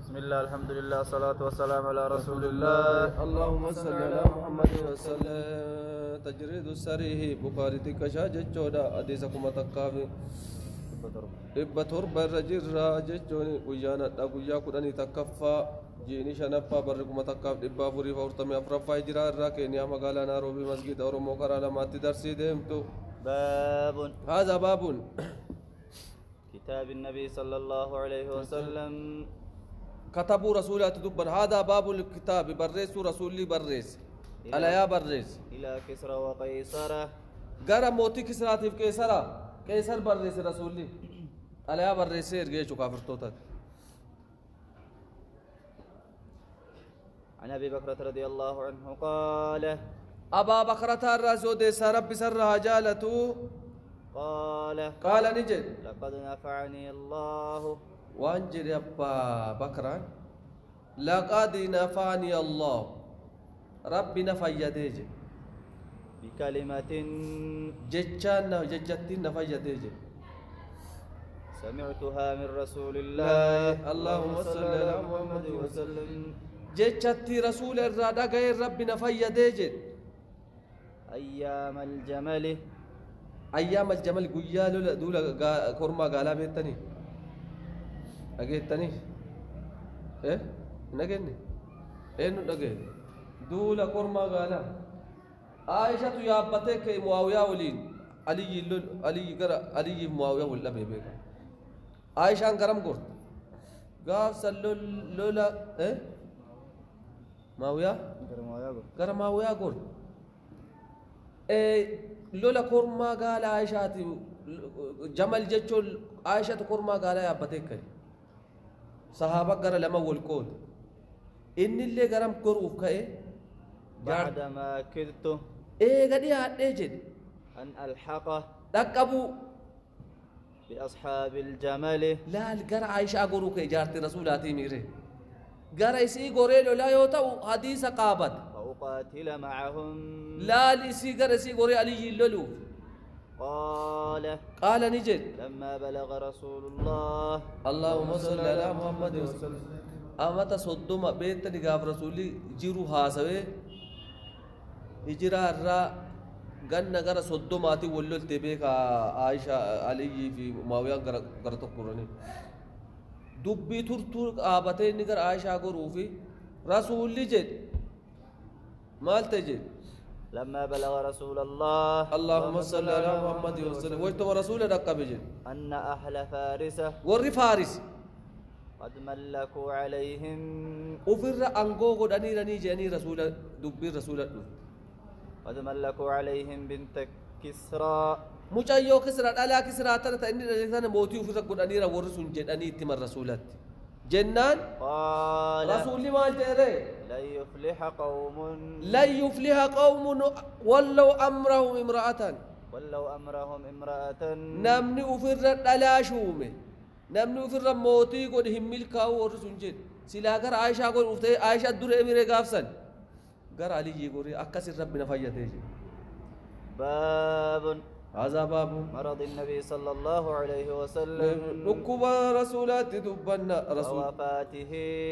بسم الله الحمد لله الصلاة والسلام على رسول الله. اللهم صل على محمد وسلم. تجريد السريه بخاري تكشا جتشودا حديثكم تكافي إبا تربى الرجل راجتشوني ويانا دقويا كدني تكفى جيني شنفا بركم تكاف إبا فري فورتمي أفرفا إجراء الراكين يا مقالا ناروبي مسجد أورمو كرالا ما تدرسي ديمتو. باب هذا باب كتاب النبي صلى الله عليه وسلم. كتبوا رسولات دبر. هذا باب الكتاب بريس رسولي بريس على يا بريس إلى كسرى وقيصر. غرا موتي كسرات في كيسرا كيسر بريس رسولي على يا بريس يرجع كافر توتا. عن أبي بكرة رضي الله عنه قال أبا بكرة الرسول ربي سرها جالته قال نجد لقد نفعني الله وانجر أبا بكرة لقد نفعني الله ربي نفيديج بكلمة جتشان جتشتين نفيديج سمعتها من رسول الله اللهم صل على محمد وسلم. جتشتي رسول الرادة غير ربي نفيديج أيام الجمل أيام الجمل قويا دولا كورما قالا بيتني أجيتني إيه نجني إيه نجي دولا كورما قالا عائشة يا بتك معاوية ولين علي قرا علي معاوية ولا بيبي عائشة كرم قرط قاف سلو لولا إيه معاوية كرم معاوية قرط إيه لولا كورما قال عائشة جمل جتشول عائشة كورما قال يا بتك صحابة قرا لما والكون إن اللي قرم كروف كأي بعدما كدت إيه قدي هاتجد أن ألحقه تكبو بأصحاب الجمل. لا القرا عائشة قروك جارت رسولاتي ميري قرا يسي قريلو لا يوتو حديث قابت فأقاتل معهم. لا لسي قرا يسي قري علي اللولو قال نجد لما بلغ رسول الله اللهم صل على محمد وسلم أمتا صدوم بيت نقاف رسولي جيرو هاسوي هجرا الرا غنى غرا صدوماتي ولول تبيك عائشة علي في معاوية غرا تقرني دبي ترتور آبتين نقر عائشة غروفي رسولي جد مال تجد لما بلغ رسول الله اللهم صل على محمد وسلم وجت ورسول رقب جد أن أهل فارس ور فارس قد ملكوا عليهم وفر أنغو قد أني جاني رسول دبي رسول قد ملكوا عليهم بنت كسرى مجايو كسرى ألا كسرى ترى إني رجعنا موتي وفر قد أني ورسول جد أني تمر رسولات جنان قال رسول ما ترى لن يفلح قوم لن يفلح قوم ولو أمرهم امرأة نمني وفر ألا شومه نمني وفر موتي قد هميل كاو ورسول جد سلاكر عائشة قد وفتي عائشة دور أمير غافسن قال علي يقولي أكسر ربنا فيته. باب هذا باب مرض النبي صلى الله عليه وسلم ركوب رسولات تدبنا رسول وفاته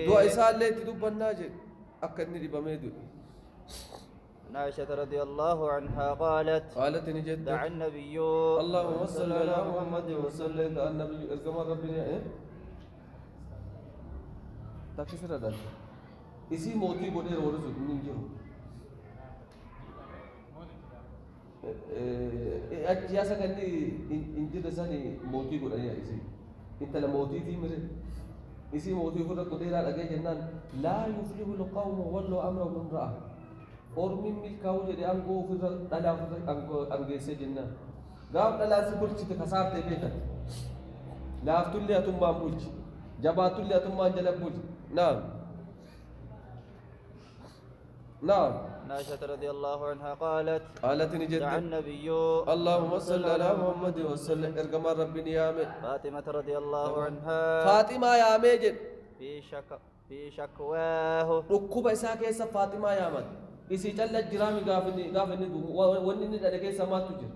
دعاء سالة تدبنا جد أكني رباميدو. عائشة رضي الله عنها قالت نجد دعا النبي اللهم صل على محمد وسلم النبي ارجم ربنا إيه تكسر هذا إسي موتي بودي ورسول نيجيرو أجياسا كني إنجيل ساني موتي بودي إسي إنت لموتي تي مري إسي موتي فرق كديرا لقى جنان لا يفلح القوم ولو أمرهم امرأة أورمين ملكاو جدي أنغو فرق دلا فرق أنغيسي جنان قام دلا سبول شيء تكسر تبيكت لا أفتولي أتوم بامبوج جباتولي أتوم بانجلبوج. نعم نعم. عائشة رضي الله عنها قالت نجد دعا النبي اللهم صل على محمد وسلم ارجم ربنا يا مي فاطمة رضي الله عنها فاطمة يا ميجد في شكواه ركوب إساء كيسا فاطمة يا مد إسي جل الجرامي غافني ونني دلقى سما تجر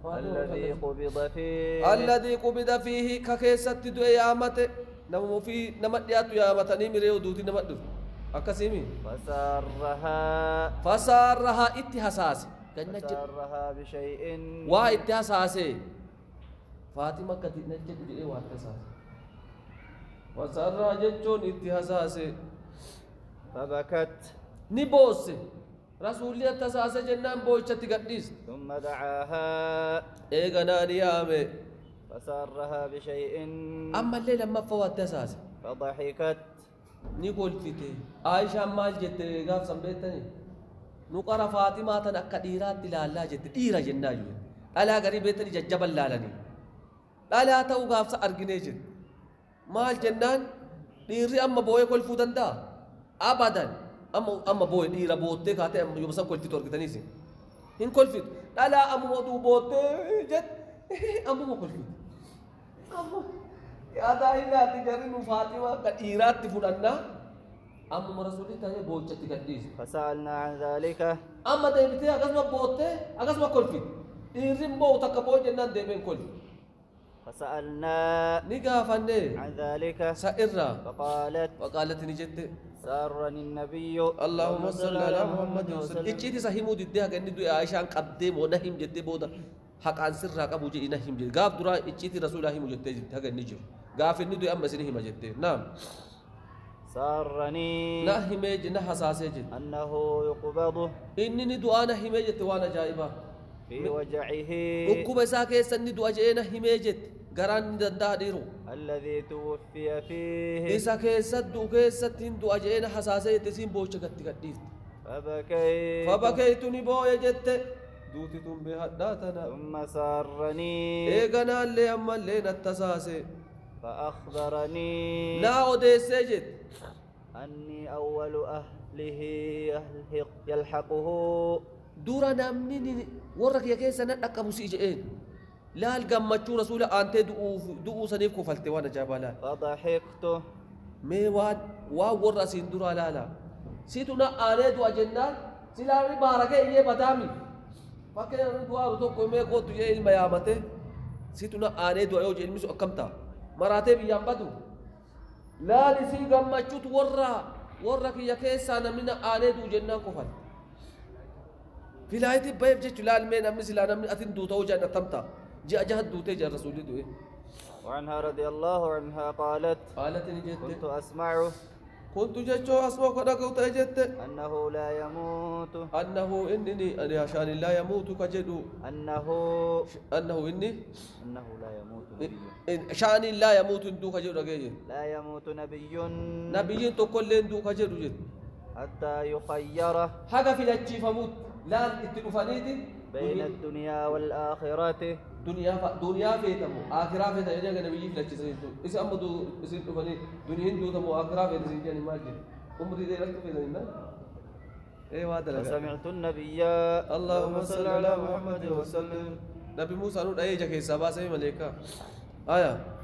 الذي قبض فيه الذي قبض فيه ككيسة دعيامته نمو في نمديات يا متني مريو دوتي نمدر أكسيمي فسارها اتحساس فسارها بشيء واتحساس فاطمة كتير نجد جئ واتحساس فسارها جتون اتحساس فبكت نبوس رسولي اتحساس جنان بوشة قديس ثم دعاها إيغانا نيامي فسارها بشيء أما الليل لما فوات أساس فضحكت نقول فيتي عائشة مال جت غاف سمبتني نقرا فاطمة تنكا ديرات لا جت ديرا جنايو ألا غريبتني جبل لالني ألا تو غاف سأرجني جت مال جنان ديري أما بوي كل فودندا أبدا أما بوي ديرا بوتة كاتة أما يوم سام كل فيتور كتني سين هن كل فيت ألا أما مودو بوتة جت أما مو كل فيت أما يا دايلا تجاري فاطمة كثيرات تفرنا أما رسولي تاني بوجت كديس فسألنا عن ذلك أما ديبتي أقسم بوته أقسم كل فيت إيرم بوتا كبوج جنان ديبين كل فسألنا نقافني عن ذلك سائرة فقالت نجد سارني النبي اللهم صل على محمد وسلم إيشتي سهيمو ديدها كني دو عائشة قدم ونهم جد بودا حق عن سر أبو جي نهم جد قاف درا إيشتي رسول الله مجد جد هذا نجوا قاف إني دو أما سنه مجد نعم سارني نهمج نحساسج أنه يقبض إني ندو أنا همجت وأنا جايبة في وجعه ركوب ساكي سني دو أجينا همجت قران دندا ديرو الذي توفي فيه إسا كيسد دو كيسد دو أجينا حساسية تسين بوشة كتكتير فبكيت نبوية جت دوتي تم بهداتنا ثم سارني إيقنا اللي أما اللي نتساسي فأخبرني لا أوديسي أني أول أهله يلحقه دورا نامني ورك يا كيسا نتك أبو سيجئين لا القمتشو رسول أنت دؤو سنيف كفلت وانا جابالا فضحكت ميوان ورا سندورا لا سيتنا آني دو أجنان سلامي باركة إيه بدامي فكنا ندوا رتوكو ميكو تجي الميامته سيتنا آني دو أيوج المسو أكمتا مراتب يامبدو لا لسي قمتشو ورا كي يكيسا نمنا آني دو جنان كفل في لايتي بيب جيت لا المين أمني سلا نمني أتين دوتا وجانا تمتا جاء جهد دوتي جاء رسولي دوي وعنها رضي الله عنها قالت كنت أسمع كنت جتشو أسمع كنا كنت أجت أنه لا يموت أنه إني أنا عشان لا يموت كجدو أنه إني أنه لا يموت شان لا يموت دو كجدو رجيج لا يموت نبي تقول لين دو كجدو جد حتى يخيره حاجة في الجيف فموت لا التلفانيتي بين الدنيا والآخرة دنيا فيتمو آخرة فيتا يجي أنا بيجي في الجزء إذا أمو دو إذا تلفاني دنيا دو تمو آخرة فيتا زين ما جد عمري ده لك فيتا إننا إيه وهذا لك فسمعت النبي اللهم صل على محمد وسلم نبي موسى نور أي جك سبا سبي ملائكة آية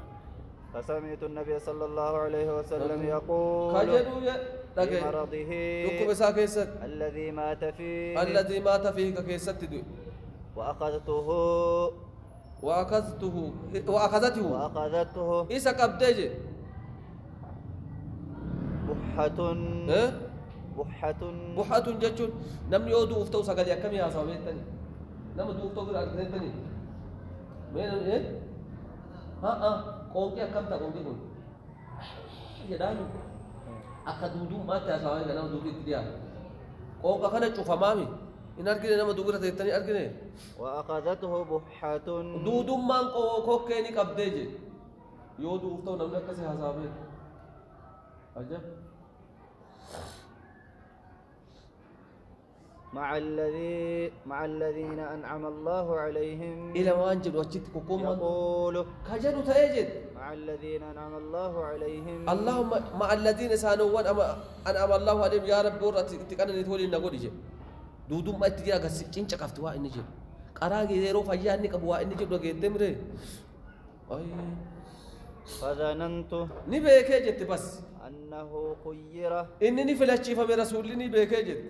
فسمعت النبي صلى الله عليه وسلم يقول في مرضه الذي مات فيه كيست دو وأخذته إيسا كبدج بحة جتشون نم يودو افتو سقال يكمي يا صاحبتني نم دو افتو غير أرجنتني مين إيه قومي أكم تا قومي كون يدانو أكدودو ما تأساوي كنا دودي تريا قوم كنا تشوف مامي إن أرجعني نم دوغرة تيتني أرجعني وأخذته بحة دودو مان كوكيني كبدج يودو افتو نم لك كسي حسابه أجب مع الذين أنعم الله عليهم إلى ما أنجل وجدت كوكوم يقول كجدو تأجد مع الذين أنعم الله عليهم اللهم مع الذين سانوا أنعم الله عليهم يا رب ورا تكنا نتولي نقول إيجي دودوم ما تجي أقص كينش كفتوا إنجي قراغي ذيرو فجأني كبوا إنجي دوغي تمرة أي فظننت نبيك جت بس أنه خير إنني فلاشي فمن رسولني بيك جت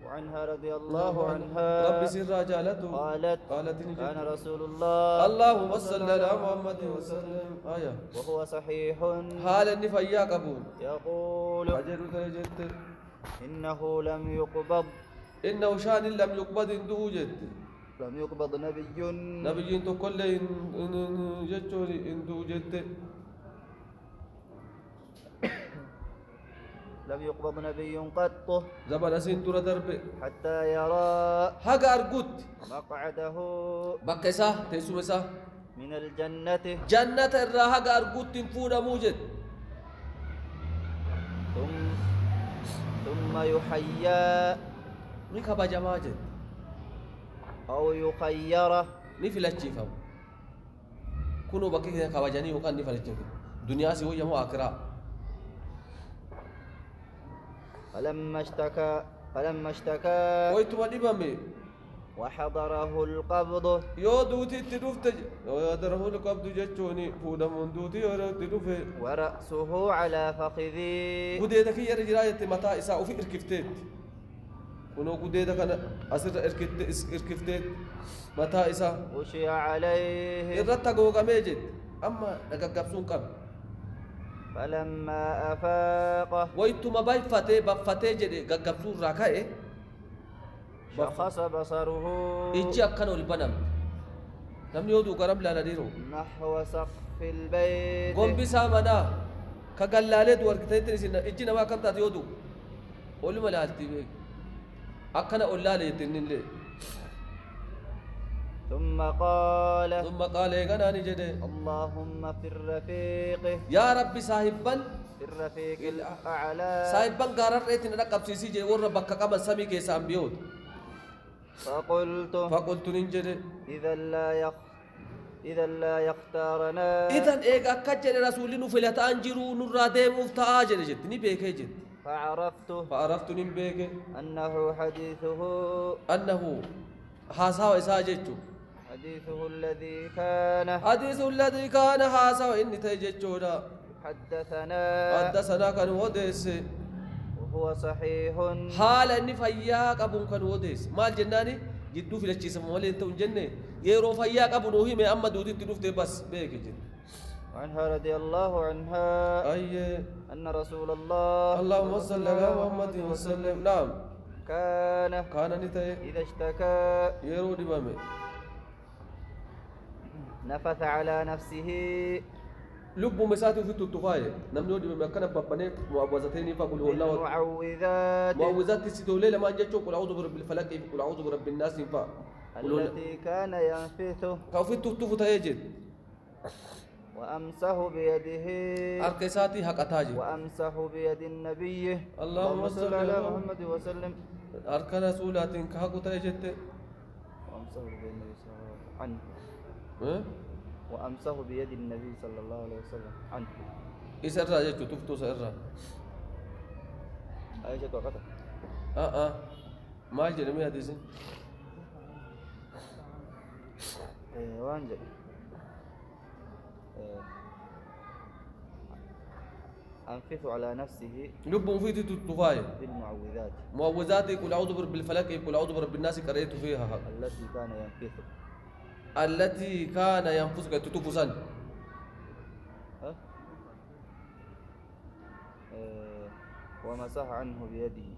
وعنها رضي الله عنها ربي سر جالته قالت نجد كان رسول الله اللهم صل على محمد وسلم آية وهو صحيح حال النفايا قبول يقول أجل تجد إنه لم يقبض إنه شان لم يقبض عنده جد لم يقبض نبي تقول إن جتوري عنده جد لم يقبض نبي قط زبان سين ترى درب حتى يرى هاجا أرجوت مقعده بكسا تسومسا من الجنة جنة الراها أرجوت تنفونا موجد ثم يحيى نكبا جماجد أو يخير نفلا تشيفهم كونوا بكيه كواجاني وكان نفلا تشيفهم دنيا سوى يمو أكرا فلما اشتكى ويتما دبامي وحضره القبض يو دوتي تدوفت يو يدره القبض جتوني فودا من دوتي يو تدوفي ورأسه على فخذي قديدك يا رجلاية متى إساء في إركفتيت كنو قديدك أنا أسر إركفتيت متى إساء وشي عليه الرتا قوغا ميجد أما نقاقبسون قبل فلما أفاق ويتما بفتي جدي قاقبسون راكاي شخص بصره إيجي أكنو البنم نمني يودو قرب لا نديرو نحو سقف البيت قم بسا منا كقلالي دور كتير سنة إيجي نما كم تاتي يودو قولي ملالتي بيك أكنا أولالي يتنين لي ثم قال إيقنا نجده اللهم في الرفيق يا ربي صاحبا في الرفيق الأعلى صاحبا قرر ريتنا رقب سيسي جي وربك كما سمي كيسان بيوت فقلت ننجده إذا لا يختارنا إذا إيقا كجل رسولين فلتان جرو نرى ديمو فتاجر جد نبيك جد فعرفت نبيك أنه أنه حاسا وإساججو حديثه الذي كان حاسا وإن تيججو حدثنا كان وديس وهو صحيح حال أني فياك أبو كان وديس مال جناني جدو في الجسم ولي انتو جنة يرو فياك أبو نوهي من أما دودي تلوفت بس بيك جد وعنها رضي الله عنها أن رسول الله اللهم صل على محمد وسلم نعم كان نتاي إذا اشتكى يرو دبامي نفث على نفسه لب مساتي في التطفاية نمنو دبامي أكنا بابني معوذتين فقل هو الله معوذات تسيدولي لما جاتشو قل أعوذ برب الفلك قل أعوذ برب الناس ينفع التي كان ينفث كوفي التطف تيجد وأمسه بيده أركساتي حق أتاجي وأمسه بيد النبي اللهم صل على محمد وسلم أركان رسولات كهك تيجد وأمسه بيد النبي صلى الله عليه وسلم عنه وأمسه بيد النبي صلى الله عليه وسلم عنه إسرى جتو تفتو سرى أي جت وقتها ما جرمي هذه وانجل أنفث على نفسه لب في تطفاية بالمعوذات معوذات يقول أعوذ برب الفلك يقول أعوذ برب الناس قريت فيها التي كان ينفث تطفسان ومسح عنه بيده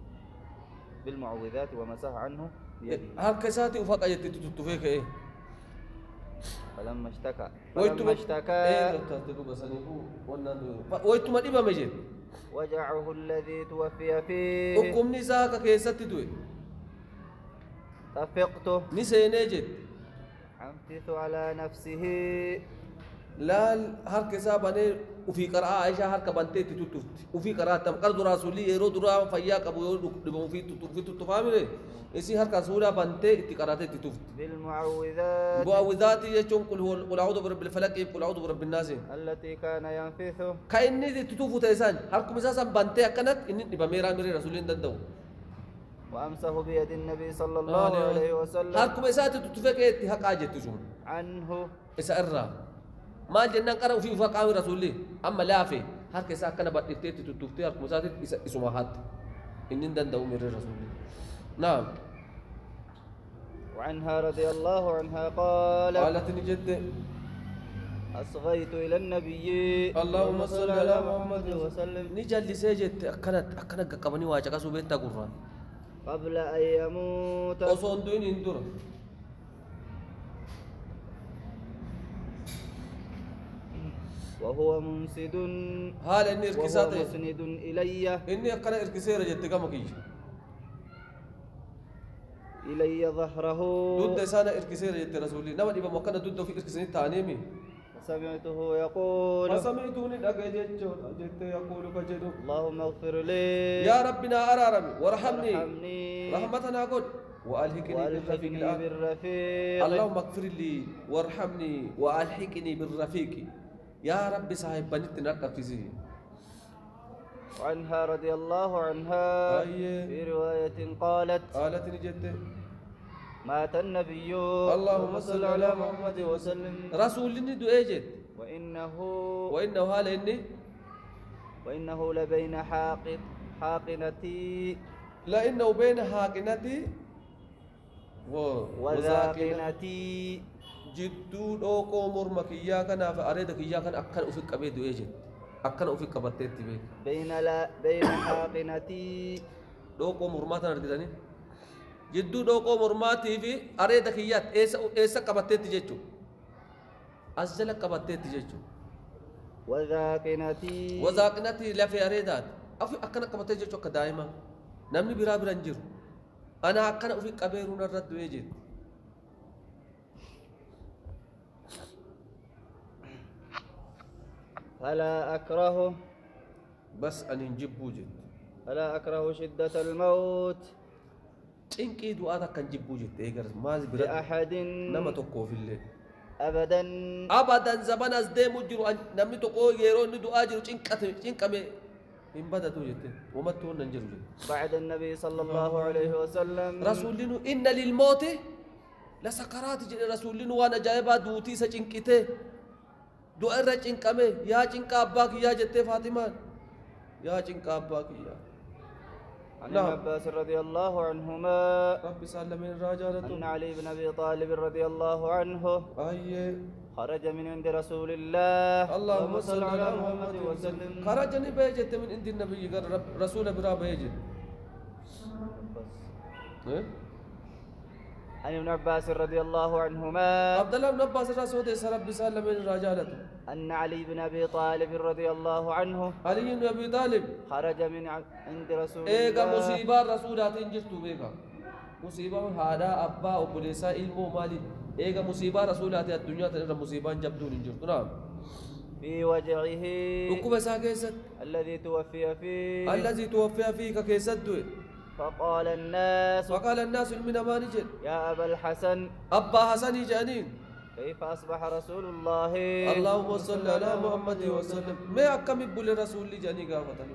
بالمعوذات ومسح عنه بيده هكذا وفق أيت تطفيك إيه فلما اشتكى ويتما ديبا مجد وجعه الذي توفي فيه حكم نساك كيست دوي تفقته نسينجد أنفث على نفسه لا هرك سابني وفي قراءة عائشة هرك بنتي تتوت وفي قراءة تم قرض رسولي يرو درا فياك أبو يرو في تتفامله إسي هرك سورة بنتي تقراءة تتوت بالمعوذات يجون قل أعوذ برب الفلك قل أعوذ برب الناس التي كان ينفث كأني تتوت تيسان هرك مساسا بنتي أكنت إني بميرا ميري رسولين دندو وأمسه بيد النبي صلى الله عليه وسلم هرك مساسا تتوفك إتحاق عاجت تجون عنه إسأرى ما جنان قرأ في فقام رسولي أما لا في هرك ساكن بدفتي تتوفتي هرك مساسا إسماهات إني دندو ميري رسولي نعم وعنها رضي الله عنها قالت نجد أصغيت إلى النبي اللهم صل على محمد وسلم نجل سجدت أكنت قبني واجك سبيت قرآن قبل أن يموت أصون دين اندر وهو منسد حال إني إركسات وهو مسند إلي إني أكنا إركسير جت كمكي إلي ظهره ضد سانا إركسير جت رسولي نما دي بمكان ضد في إركسني تانيمي سمعته يقول فسمعتوني أجد جت يقول كجد اللهم اغفر لي يا ربنا أرارمي وارحمني وارحمني رحمتنا قد وألحقني بالرفيق اللهم اغفر لي وارحمني وألحقني بالرفيق يا رب صاحب بنت نرقفزي وعنها رضي الله عنها في رواية قالت نجد مات النبي اللهم صل على محمد وسلم رسول دؤجت وإنه هال إني وإنه لبين حاقنتي لأنه بين حاقنتي وذاقنتي جدو دوكو مرمكيا كان فأريد كيا كان أكن أفك أبي دؤجت أكن أفك بتت بين حاقنتي دوكو مرماتنا رداني جدو دوكو مرماتي في أريد كيات إيسا كبتت جيتشو أزل كبتت جيتشو وذاقنتي لا في أريدات أفي أكن كبتت جيتشو كدائما نمني برا برانجر أنا أكن أفك أبيرون الرد ويجت فلا أكره بس أن نجيب وجد فلا أكره شدة الموت إنكي دعاء كان جيب وجد إيجر ما زبرت لأحد نما تقو في الليل أبدا زمان أزدي مجرو نمني تقو يرون دعاء جرو چنكمي إن بدأ توجد وما تون ننجرو بعد النبي صلى الله عليه وسلم رسولنا إن للموت لسكرات جل رسولنا وانا جايبا دوتي سچنكته دعاء رچنكمي يا چنك أباك يا جتة فاطمة يا چنك أباك يا عن ابن عباس رضي الله عنهما رب سلمين راجالته أن علي بن أبي طالب رضي الله عنه خرج من عند رسول الله اللهم صل على محمد وسلم خرجني بيجت من عند النبي رسول برا بيجت عن ابن عباس رضي الله عنهما عبد الله بن عباس رسول رب سلمين راجالته أن علي بن أبي طالب رضي الله عنه علي بن أبي طالب خرج من عند رسول الله إيجا مصيبة رسولات إنجرتو بيكا مصيبة هذا أبا أبوليسا إلمو مالي إيجا مصيبة رسولات الدنيا تنرى مصيبة جبدون إنجرتو نعم في وجعه وكما ساكيست الذي توفي فيك كيست فقال الناس من أمانجل يا أبا الحسن أبا حسن جانين كيف أصبح رسول الله اللهم صل على محمد وسلم ما أكمل بول رسول الله جاني قافتني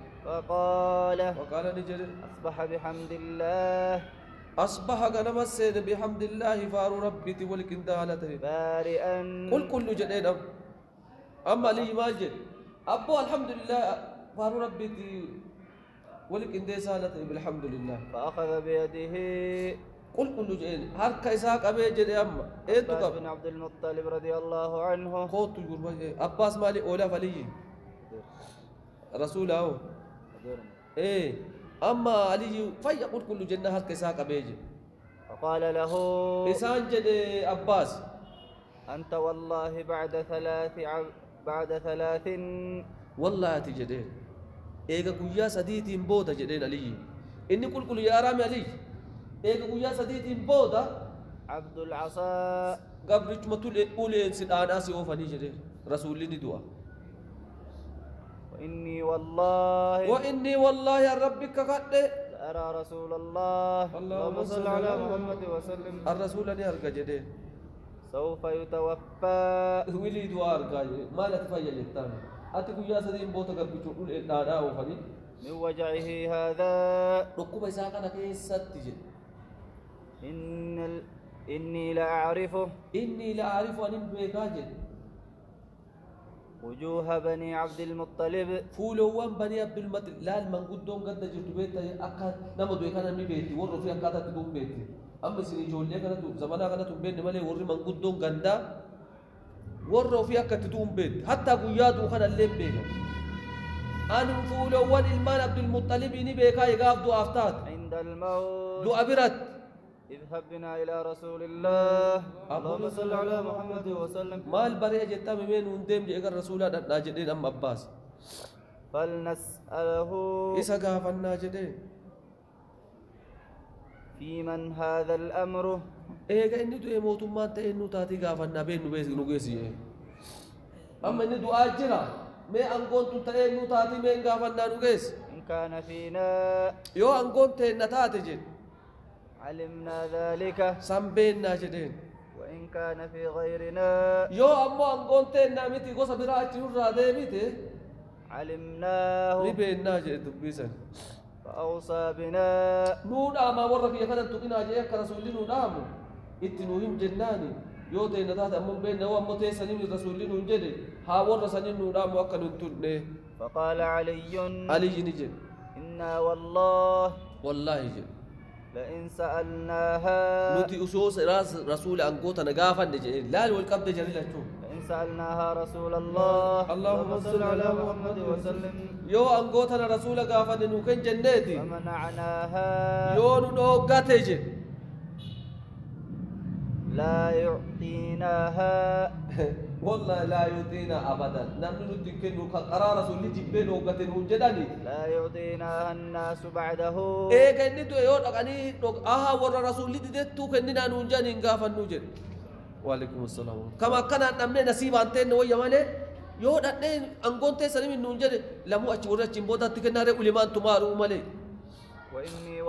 وقال نجل أصبح بحمد الله أصبح غنم السيد بحمد الله فارو ربي والكندالة بارئا قل كل جدين أما لي ماجد أبو الحمد لله فارو ربي والكندالة بالحمد لله فأخذ بيده قل كل جدين هرك إسحاق أبي جدي أما عباس بن عبد المطلب رضي الله عنه قوت أباس مالي أولا فلي رسول أو إيه أما علي فيقول كل جنة هرك إسحاق أبي جدي فقال له إسان جدي أباس أنت والله بعد ثلاث والله تجدين إيجا قويا سديتين بودا جدين علي إني كل يا رامي علي إيجا قويا سديتين بودا عبد العصا قبل جمتول أولي سدان آسي أوفاني جدين رسول الله دعا وإني والله يا ربي كقد أرى رسول الله اللهم صل على محمد وسلم الرسول أني أرجع جدين سوف يتوفى ولي دعا أرجع ما لا تفعل الثاني أتكو يا سدين بوتا قبل جمتول إدانا أوفاني من وجعه هذا ركوب إساقنا كيسات تجد إني لا أعرفه أن بيكاجد وجوه بني عبد المطلب فولوان بني عبد المطلب لا المنقدون قد جرت بيت أكا نمدو كان من بيتي ورو في أكا تدوم بيتي أما سني جولي كانت زمانا كانت بين مالي وري منقدون قندا ورو في أكا تدوم بيت حتى قياد وخنا الليل بينا أنا فولوان المان عبد المطلب نبيكا يقاف دو أفتات عند الموت دو أبرت اذهب بنا إلى رسول الله اللهم صل على محمد وسلم ما البرية جتا ممين وندم جئك الرسول ناجدين أم أباس فلنسأله إسا قافا ناجدين في من هذا الأمر إيجا إني دو إموتو ما تأينو تاتي قافا نابين نبيس نقيسي أما إني دو آجرا مي أنقون تأينو تاتي مين قافا نانقيس إن كان فينا يو أنقون تأينا تاتي جن علمنا ذلك سنبين ناجدين وإن كان في غيرنا يو أمو أنقون تأينا ميتي قوسا براءتي نرى ميتي علمناه نبين ناجد دبيسا فأوصى بنا نون أما ورك يكادن تقنا جاك رسول نون أمو إتنوهم جناني يو تأينا تاتي أمو بين نوى أمو تيساني من رسول نون جدي ها ورساني نون أمو أكا ننتون فقال علي علي نجد إنا والله والله جد لئن سألناها نتي أسوس راس رسول أنقوتا نقافا نجد لا والقبض جريلا شوف إن سألناها رسول الله اللهم صل على محمد وسلم يو أنقوتا رسول قافا نوكن جنتي فمنعناها يو نوغاتي جد لا يعطيناها والله لا يعطينا أبدا نحن نتكن قرار رسول جبين وقتن وجداني لا يعطيناها الناس بعده إيه كني تو يو أغاني آها ورا رسول ديتو كني نانونجاني نقافا نوجد وعليكم السلام كما كان نمني نصيب أنتين ويا مالي يو نحن أنقون تسلم نونجد لمو أشورة جنبوتا تكنار علمان تمارو مالي وإني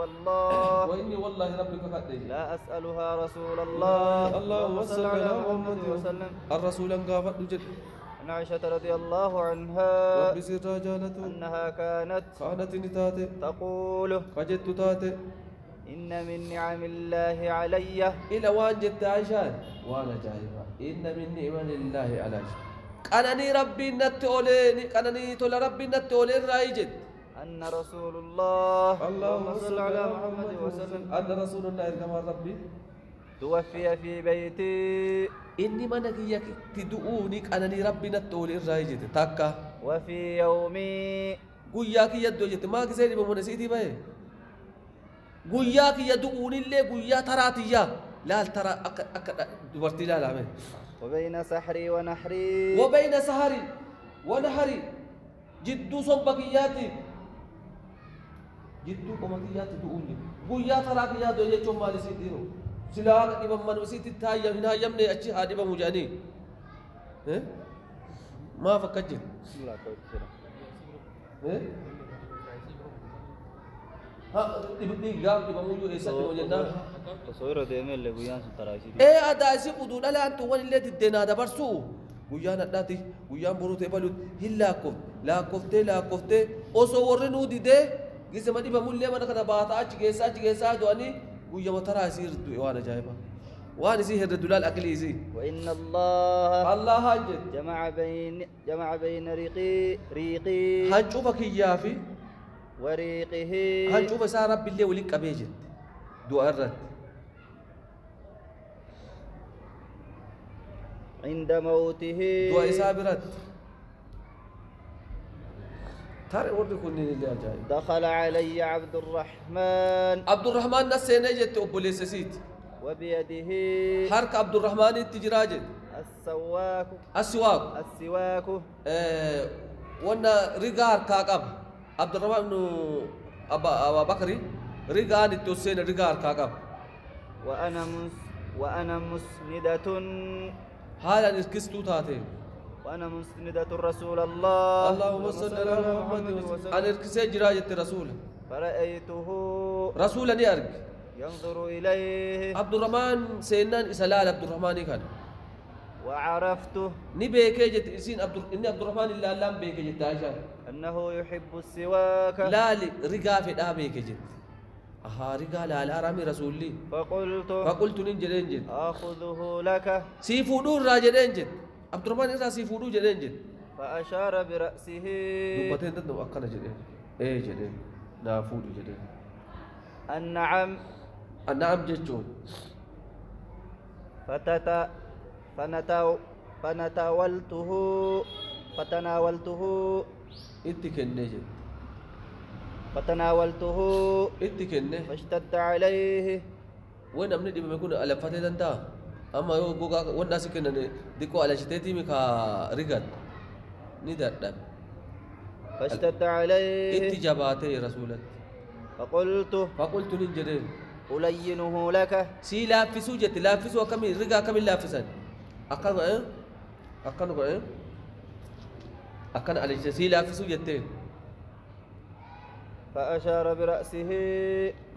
والله ربك قدي لا أسألها رسول الله اللهم صل على محمد وسلم الرسول قافت نجد عن عائشة رضي الله عنها رب سر جالته أنها كانت نتاتي تقول فجدت تاتي إن من نعم الله علي إلى وان جدت عشان وانا جايبا إن من نعم الله على قنني ربي نتوليني قنني تول ربي نتولين رايجد أن رسول الله اللهم صل على محمد وسلم أن رسول الله كما ربي توفي في بيتي إني منك تدعوني أنني ربي نتولين رايجد تاكا وفي يومي قوياك يدو جت ما كسيري بمنسيتي باي قوياك يدعوني اللي قويا تراتيا لا ترى أك دبرتي لا من وبين سحري ونحري وبين سهري ونهري جدو صبكياتي جدو قمكياتي دعوني قويا تراك يا دو يجوم مالي سيدينو سلاك إبا منوسيتي تايا من هاي يمني أشي هادي بمجاني ما فكجت ها إبني قام إبا موجو إيسا جمجنا تصوير ديمي اللي قيان ستراشي إيه أداسي قدونا لا أنتو وان اللي تدينا دبرسو قيان أداتي قيان بروتي بلوت هلا كفت لا كفتي لا كفتي أوسو ورنو دي دي جيسي ما ديبا مولي ما نكنا باتا جيسا دواني قيان مترا يسير وانا جايبا وانا سيهر الدلال أكليزي وإن الله هنجد جمع بين ريقي هنشوفك يافي وريقه هنشوف سار رب اللي ولك أبيجد دعاء الرد عند موته دعاء سابرت ترى ورد اللي أجاي دخل علي عبد الرحمن نسينا جت أبوليس سيت وبيده حرك عبد الرحمن التجراجد السواك وانا رجال كاكب عبد الرحمن أبا بكري رجال التوسين رجال كاكب وأنا مسندة هذا نسكستو تاتي وأنا مسندة رسول الله اللهم صل على محمد وسلم أنا ركسي جراجة الرسول فرأيته رسولا يرك ينظر إليه عبد الرحمن سينان إسلال عبد الرحمن كان وعرفته نبيك جت إسين إني عبد الرحمن إلا لام بيك جت عشان أنه يحب السواك لا رقا في بيك جت رقا لا رامي رسولي فقلت ننجلين جت آخذه لك سيفودو راجلين جت عبد الرحمن إذا سيفودو جلين جت فأشار برأسه دبتين تندم أكنا جدين إيه جدين نافود جدين النعم النعم جتون فنتاولته فتناولته اتكني جد فتناولته اتكني فاشتد عليه وين أمني دي بيكون على فتاة أنت أما يو جوجا والناس كنا ديكو على شتاتي مكا رجال ندر فاشتد عليه اتجاباته يا رسولك فقلت نجرين ألينه لك سي لافسو جت لافسو كم رجع كم لافسان أكن أكن على سي لافسو جتين فأشار برأسه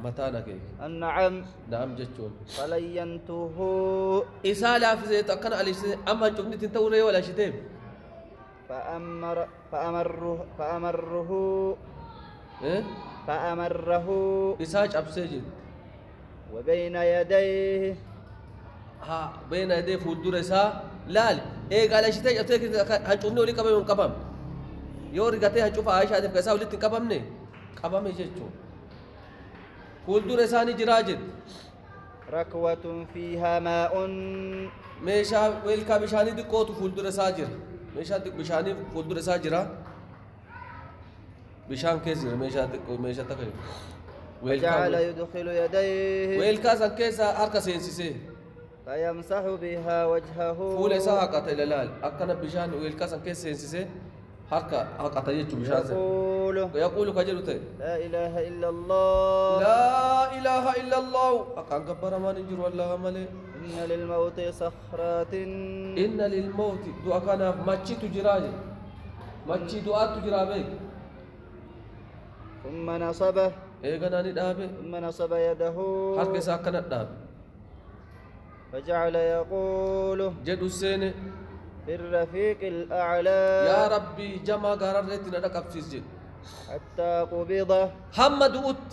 متانا كي النعم نعم جتون فلينته إسا لافسة أكن على أما جبني تنتوري ولا شتيم فأمره إيه فأمره إساج أبسجد وبين يديه ها بين يديه فودور إسا لال إيه قال شتى أتيك هنشوفني ولي كم يوم كبام يوري قتيه هنشوف عايشة هذه كذا ولي تكبامني كبام يجتون فودور إسا نجراجد ركوة فيها ماء ميشا ويلكا بشاني دي كوتو فودور إسا جر ميشا دي بشاني فودور إسا جرا بشان كيزر ميشا تكلم وجعل يدخل يديه ويلكا سكيسا أركا سينسيسي فيمسح بها وجهه فول ساقة إلال أكنا بشان ويلكا سكيسا سينسيسي هركا تيجي بشان يقول كجلوته لا إله إلا الله لا إله إلا الله أكان كبر ما نجر والله ملي إن للموت سخرات إن للموت دو أكنا ماتشي تجراج ماتشي دعاء تجرابك ثم نصبه إيغاناني دابه ثم نصب يده هركا ساكنا داب فجعل يقول جد السنة في الرفيق الأعلى يا ربي جمع قرار ريتنا لك أبسيس حتى قبضه حمد أت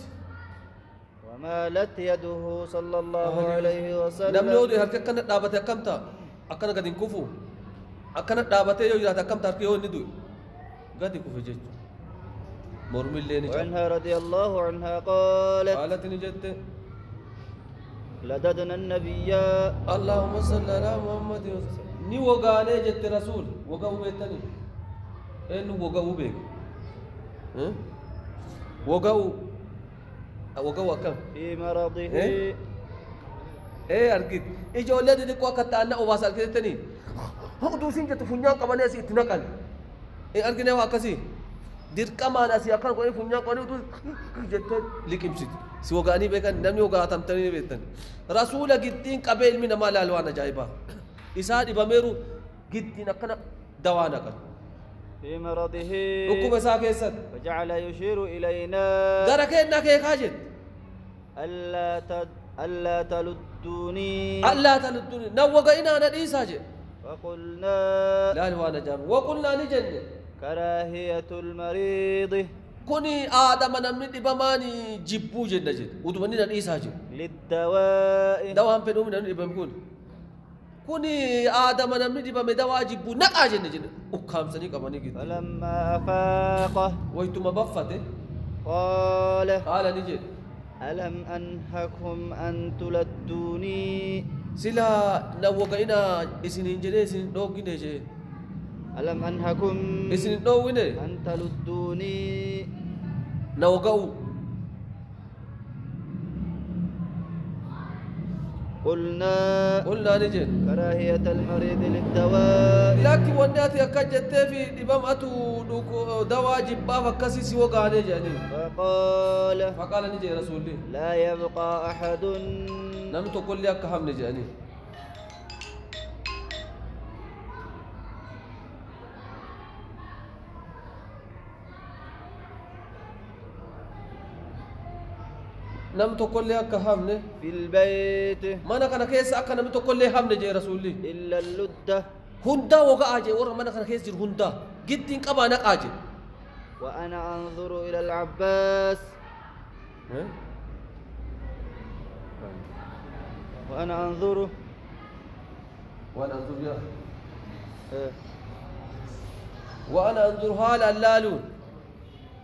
ومالت يده صلى الله عليه وسلم نمني ودي هركا كانت دابته كمتا أكنا قد انكفو أكنا دابته يو جراتا كمتا هركا يو ندوي قد انكفو جيج مرمي اللي نجا وعنها رضي الله عنها قالت نجت لددنا النبي اللهم صل على محمد ني وغاني جت رسول وغاو بيتني إنه وغاو بيك وغاو كم في مرضه إيه أركيد إيجا ولد دي كوا كتا أنا أواسال كده تاني هو دوسين جت فنيا كمان يا سي تناكل إيه أركيد نوا كسي دير كمان أسي أكان كوني فنيا كوني تو جت لكيم سيت سي وغاني بيكان نمي وغا تام تاني بيتن رسول جدين قبل من ما لالوانا جايبا إساد بميرو جدين أكنا دوانا كان في مرضه ركوب ساكيسات فجعل يشير إلينا غركنا كي خاجت ألا تلدوني نوغينا أنا ديساجي فقلنا لا الوانا جام وقلنا نجن كراهية المريض كوني آدم نمني دبماني جبو جنة جد ودمني ديساجي للدواء دوام بنوم نمني دبمكون كوني آدم نمني دبم دوا جبو نقا جنة جد أقام سني كماني جد فلما أفاقه ويتم بفته قال نجد ألم أنهكم أن تلدوني سلا نوغينا إسنين جدي إسنين دوغيني جي ألم أنهكم إسنين دوغيني أن تلدوني نوغو قلنا نجد كراهية المريض للدواء لكن وناتي أكجت في دبمأتو دوا جبا فكسي سوى قاني جاني فقال نجي رسول الله لا يبقى أحد نم تقول لي أكهم نجاني نم تقول لي أكهم في البيت ما أنا كنا كيس أكنا نم تقول لي هم نجي رسول الله إلا اللدة هندا وقع أجي ورا ما أنا كنا كيس جر هندا جدين كمان أجي وأنا أنظر إلى العباس وأنا أنظر يا وأنا أنظر هال اللالون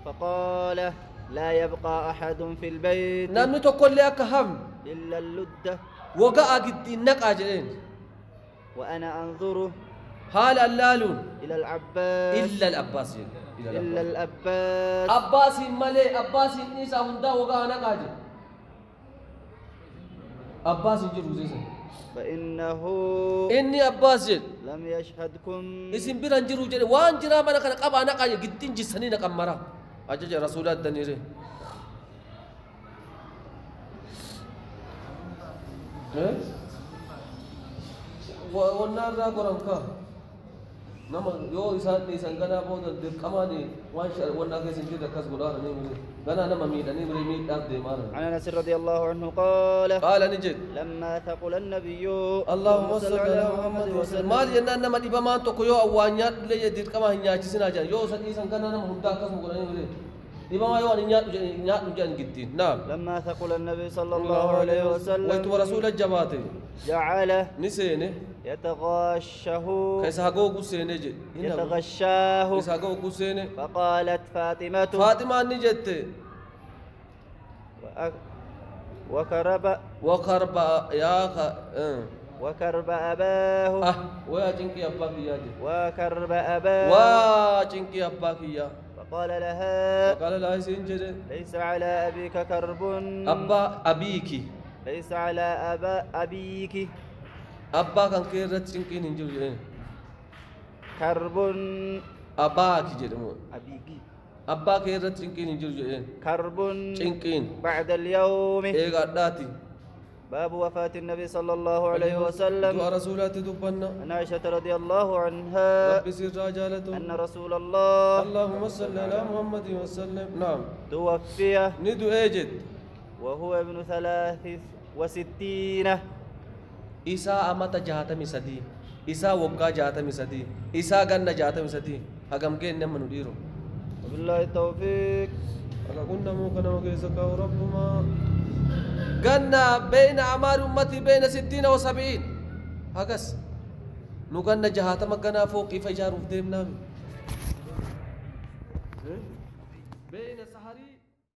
فقال لا يبقى أحد في البيت نمني تقول لي أكهم إلا اللدة وقع قد إنك أجرين وأنا أنظر هال اللالون إلى العباس إلا الأباس إلا الأباس أباس ملي أباس نيسا هندا وقع أنا قاجر أباس يجر وزيزا فإنه إني أباس جل لم يشهدكم اسم بيران جرو جل وان جرا ما نكنا قبا أنا قاجر قدين جسني نكمرا أجج رسولات دنيري والنار را قرانكا نما يو إسان إسان غنا بود دكماني وان شر والنار كيسن جد كاس غدار نيمري غنا نما ميداني مري ميد دار ديمارا عن أنس رضي الله عنه قال نجد لما ثقل النبي اللهم صل على محمد وسلم مال ينا نما ديبا مان تو كيو اوانيات لي دكما هنياچي سنا جان يو سن إسان غنا نما هندا كاس غدار نيمري ديبا ما يو نيات جان جدين نعم لما ثقل النبي صلى الله عليه وسلم ويت ورسول الجماعه جعل نسينه يتغشه كيس هاغو غسينه جي يتغشاه كيس هاغو غسينه فقالت فاطمه نجت وكرب يا وكرب أباه ويا جنكي أباك يا جي وكرب أباه وجنكي أباك يا فقال لها سنجد ليس على أبيك كرب أبيك ليس على أبيك أبا كان كيرت جنكي ننجو كرب أباك جدمو أبيك أبا كيرت جنكي ننجو كرب جنكين بعد اليوم إيغاداتي باب وفاة النبي صلى الله عليه وسلم رسولات دبنا عن عائشة رضي الله عنها رب سر رجالته أن رسول الله اللهم صل على محمد وسلم نعم توفي ندو ايجد وهو ابن 63 إساء أمت جهاتمي سدي إساء وقا جهاتمي سدي إساء غنى جهاتمي سدي هقم كين نمن نديرو وبالله التوفيق أنا كنا موكنا وكيسك ربما غنى بين أعمار أمتي بين 60 و70 هكذا نغنى جهاتما غنى فوق فجار ديمنا بين سحري